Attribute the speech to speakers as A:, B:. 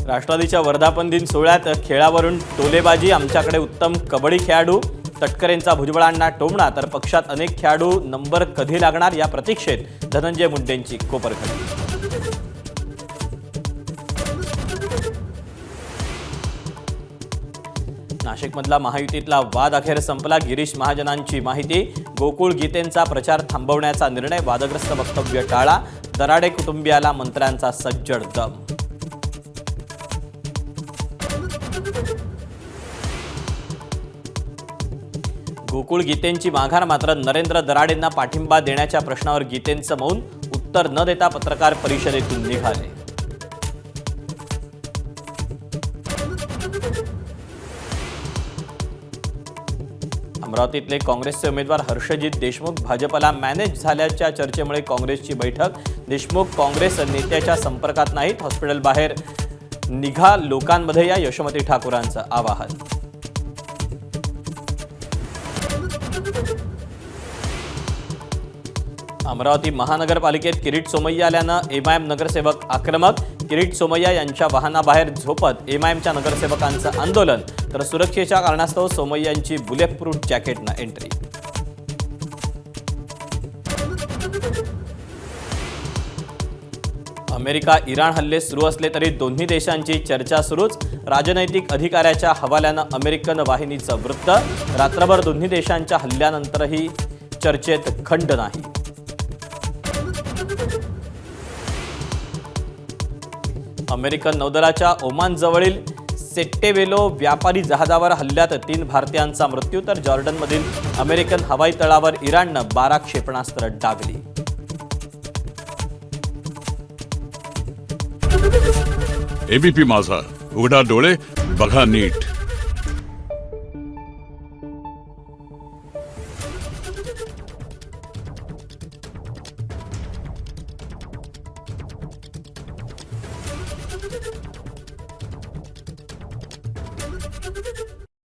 A: राष्ट्रवादीच्या वर्धापन दिन सोहळ्यात खेळावरून टोलेबाजी, आमच्याकडे उत्तम कबड्डी खेळाडू, तटकरेंचा भुजबळांना टोमणा, तर पक्षात अनेक खेळाडू, नंबर कधी लागणार या प्रतीक्षेत धनंजय मुंडेंची कोपरखळी. नाशिकमधला महायुतीतला वाद अखेर संपला. गिरीश महाजनांची माहिती. गोकुळ गीतेंचा प्रचार थांबवण्याचा निर्णय, वादग्रस्त वक्तव्य टाळा, दराडे कुटुंबियाला मंत्र्यांचा सज्जड दम. गोकुळ गीतेंची माघार, मात्र नरेंद्र दराडेंना पाठिंबा देण्याच्या प्रश्नावर गीतेंचं मौन, उत्तर न देता पत्रकार परिषदेतून निघाले. अमरावतीतले काँग्रेसचे उमेदवार हर्षजित देशमुख भाजपला मॅनेज झाल्याच्या चर्चेमुळे काँग्रेसची बैठक. देशमुख काँग्रेस नेत्याच्या संपर्कात नाहीत, हॉस्पिटल बाहेर निघा लोकांमध्ये या, यशोमती ठाकूरांचं आवाहन. अमरावती महानगरपालिकेत किरीट सोमय्या आल्यानं एमआयएम नगरसेवक आक्रमक. किरीट सोमय्या यांच्या वाहनाबाहेर झोपत एमआयएमच्या नगरसेवकांचं आंदोलन, तर सुरक्षेच्या कारणास्तव सोमय्यांची बुलेटप्रूफ जॅकेटनं एंट्री. अमेरिका इराण हल्ले सुरू असले तरी दोन्ही देशांची चर्चा सुरूच. राजनैतिक अधिकाऱ्याच्या हवाल्यानं अमेरिकन वाहिनीचं वृत्त. रात्रभर दोन्ही देशांच्या हल्ल्यानंतरही चर्चेत खंड नाही. अमेरिकन नौदलाच्या ओमान जवळील सेट्टेवेलो व्यापारी जहाजावर हल्ल्यात 3 भारतीयांचा मृत्यू, तर जॉर्डनमधील अमेरिकन हवाई तळावर इराणनं 12 क्षेपणास्त्र डागली.
B: एबीपी माझा, उघडा डोळे बघा नीट.
C: Thank you.